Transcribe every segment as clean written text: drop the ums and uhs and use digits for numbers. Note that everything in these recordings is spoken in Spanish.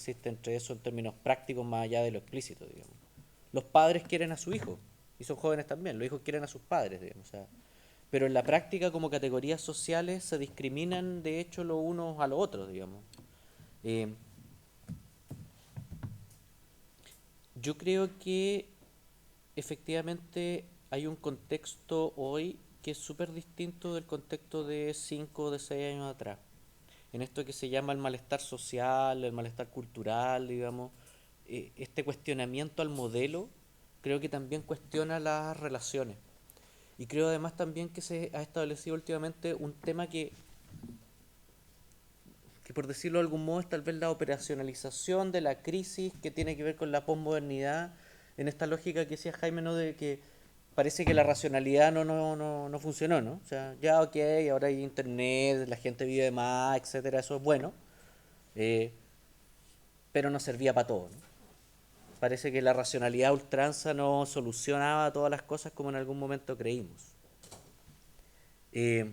existe entre eso en términos prácticos más allá de lo explícito, digamos. Los padres quieren a su hijo, y son jóvenes también, los hijos quieren a sus padres, digamos. O sea, pero en la práctica como categorías sociales se discriminan de hecho los unos a los otros, digamos. Eh, yo creo que efectivamente hay un contexto hoy que es súper distinto del contexto de 5 o de 6 años atrás. En esto que se llama el malestar social, el malestar cultural, digamos, este cuestionamiento al modelo, creo que también cuestiona las relaciones. Y creo además también que se ha establecido últimamente un tema que por decirlo de algún modo es tal vez la operacionalización de la crisis que tiene que ver con la posmodernidad, en esta lógica que decía Jaime, ¿no? De que parece que la racionalidad no funcionó, ¿no? O sea, ya ok, ahora hay internet, la gente vive más, etcétera, eso es bueno, eh, pero no servía para todo, ¿no? Parece que la racionalidad a ultranza no solucionaba todas las cosas como en algún momento creímos. Eh,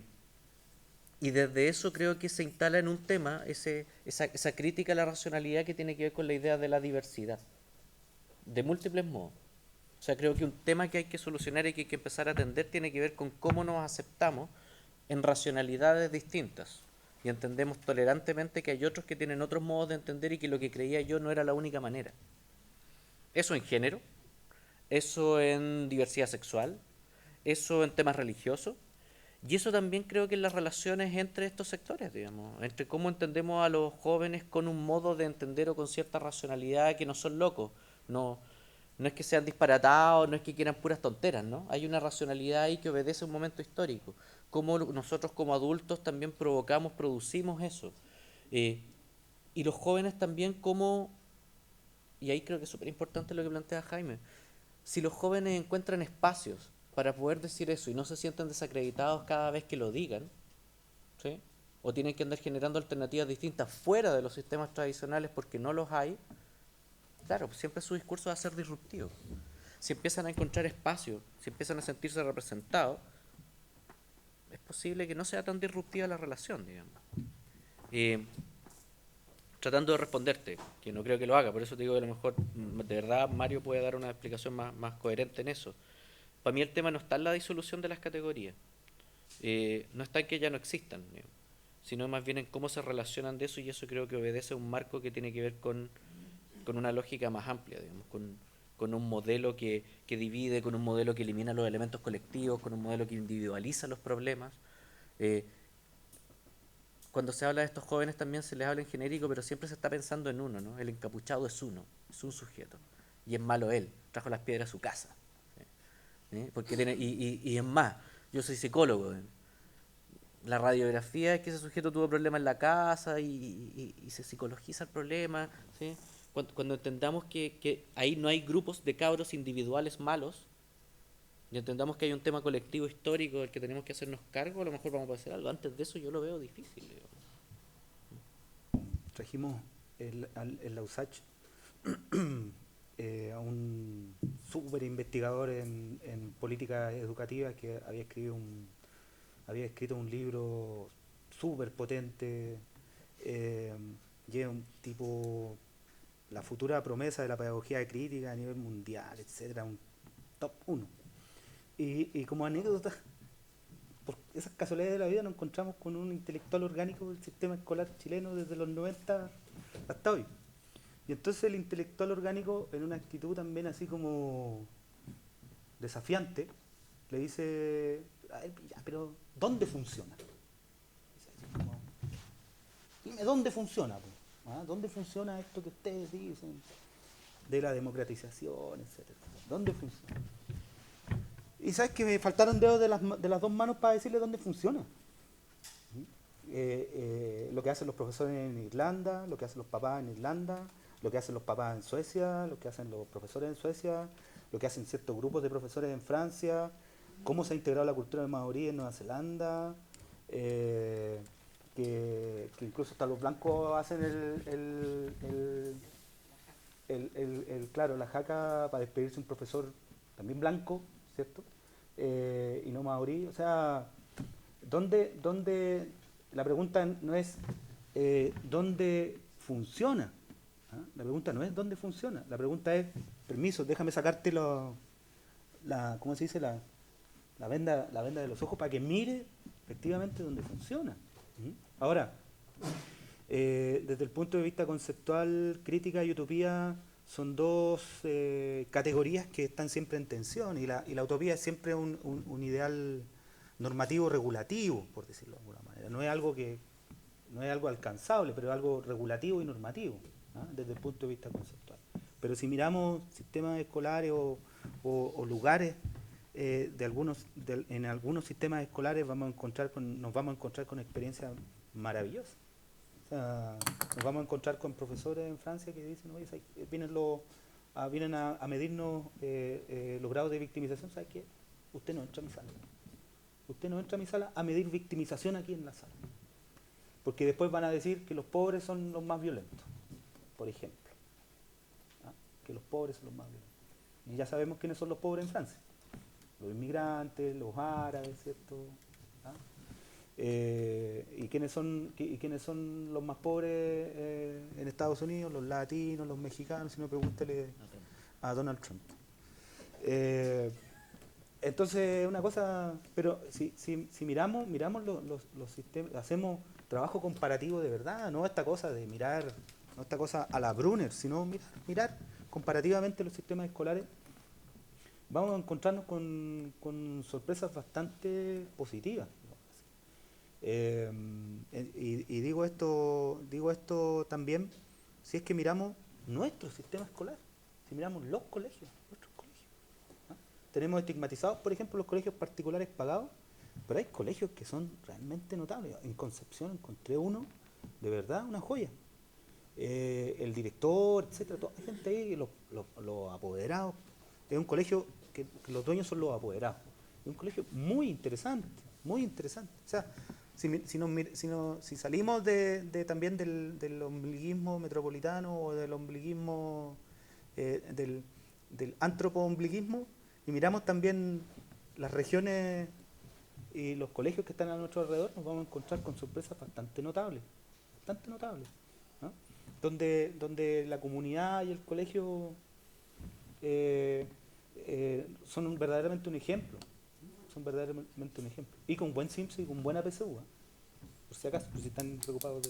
y desde eso creo que se instala en un tema esa crítica a la racionalidad que tiene que ver con la idea de la diversidad, de múltiples modos. O sea, creo que un tema que hay que solucionar y que hay que empezar a atender tiene que ver con cómo nos aceptamos en racionalidades distintas. Y entendemos tolerantemente que hay otros que tienen otros modos de entender y que lo que creía yo no era la única manera. Eso en género, eso en diversidad sexual, eso en temas religiosos, y eso también creo que en las relaciones entre estos sectores, digamos, entre cómo entendemos a los jóvenes con un modo de entender o con cierta racionalidad que no son locos, no, no es que sean disparatados, no es que quieran puras tonteras, ¿no? Hay una racionalidad ahí que obedece a un momento histórico. Cómo nosotros como adultos también provocamos, producimos eso. Eh, y los jóvenes también cómo, y ahí creo que es súper importante lo que plantea Jaime, si los jóvenes encuentran espacios para poder decir eso y no se sienten desacreditados cada vez que lo digan, ¿sí? O tienen que andar generando alternativas distintas fuera de los sistemas tradicionales porque no los hay, claro, pues siempre su discurso va a ser disruptivo. Si empiezan a encontrar espacios, si empiezan a sentirse representados, es posible que no sea tan disruptiva la relación, digamos. Eh, tratando de responderte, que no creo que lo haga, por eso te digo que a lo mejor de verdad Mario puede dar una explicación más coherente en eso. Para mí el tema no está en la disolución de las categorías, no está en que ya no existan, digamos, sino más bien en cómo se relacionan de eso y eso creo que obedece a un marco que tiene que ver con una lógica más amplia, digamos, con un modelo que divide, con un modelo que elimina los elementos colectivos, con un modelo que individualiza los problemas. Eh, cuando se habla de estos jóvenes también se les habla en genérico, pero siempre se está pensando en uno, ¿no? El encapuchado es uno, es un sujeto. Y es malo él, trajo las piedras a su casa. ¿Sí? Porque tiene, y es más, yo soy psicólogo. La radiografía es que ese sujeto tuvo problemas en la casa y se psicologiza el problema. ¿Sí? Cuando entendamos que ahí no hay grupos de cabros individuales malos, y entendamos que hay un tema colectivo histórico del que tenemos que hacernos cargo, a lo mejor vamos a hacer algo. Antes de eso yo lo veo difícil. Digo. Trajimos el Lausach a un súper investigador en política educativa que había escrito un libro súper potente, eh, y es un tipo, la futura promesa de la pedagogía crítica a nivel mundial, etcétera, un top uno. Y como anécdota, por esas casualidades de la vida nos encontramos con un intelectual orgánico del sistema escolar chileno desde los 90 hasta hoy. Y entonces el intelectual orgánico, en una actitud también así como desafiante, le dice, ya, pero ¿dónde funciona? Como, dime dónde funciona. Po. ¿Ah? ¿Dónde funciona esto que ustedes dicen de la democratización, etcétera? ¿Dónde funciona? Y sabes que me faltaron dedos de las dos manos para decirle dónde funciona. Lo que hacen los profesores en Irlanda, lo que hacen los papás en Irlanda, lo que hacen los papás en Suecia, lo que hacen los profesores en Suecia, lo que hacen ciertos grupos de profesores en Francia, cómo se ha integrado la cultura del maorí en Nueva Zelanda, eh, que incluso hasta los blancos hacen claro, la jaca para despedirse un profesor también blanco, ¿cierto? Y no maorí, o sea, ¿dónde la pregunta no es dónde funciona? ¿Ah? pregunta no es dónde funciona, la pregunta es, permiso, déjame sacarte ¿cómo se dice? La venda de los ojos para que mire efectivamente dónde funciona. ¿Mm? Ahora, desde el punto de vista conceptual, crítica y utopía son dos categorías que están siempre en tensión, y la utopía es siempre un ideal normativo regulativo, por decirlo de alguna manera. No es algo alcanzable, pero es algo regulativo y normativo, ¿ah? Desde el punto de vista conceptual. Pero si miramos sistemas escolares o lugares en algunos sistemas escolares nos vamos a encontrar con experiencias maravillosas. O sea, nos vamos a encontrar con profesores en Francia que dicen, oye, vienen a medirnos los grados de victimización. ¿Sabe qué? Usted no entra a mi sala. Usted no entra a mi sala a medir victimización aquí en la sala. Porque después van a decir que los pobres son los más violentos, por ejemplo. ¿Ah? Que los pobres son los más violentos. Y ya sabemos quiénes son los pobres en Francia. Los inmigrantes, los árabes, ¿cierto? ¿Ah? ¿Y quiénes son los más pobres en Estados Unidos? Los latinos, los mexicanos, si no, pregúntele a Donald Trump. Entonces, una cosa, pero si miramos los sistemas, hacemos trabajo comparativo de verdad, no esta cosa de mirar, no esta cosa a la Brunner, sino mirar comparativamente los sistemas escolares, vamos a encontrarnos con sorpresas bastante positivas. Y digo esto también si es que miramos nuestro sistema escolar, si miramos nuestros colegios. ¿Ah? Tenemos estigmatizados, por ejemplo, los colegios particulares pagados, pero hay colegios que son realmente notables. En Concepción encontré uno, de verdad, una joya. El director, etcétera, hay gente ahí, los apoderados. Es un colegio que los dueños son los apoderados. Es un colegio muy interesante, muy interesante. O sea, si salimos también del ombliguismo metropolitano o del ombliguismo, del antropo-ombliguismo, y miramos también las regiones y los colegios que están a nuestro alrededor, nos vamos a encontrar con sorpresas bastante notables, ¿no? Donde la comunidad y el colegio son verdaderamente un ejemplo, y con buen Simpson y con buena PSU, por si acaso, por si están preocupados de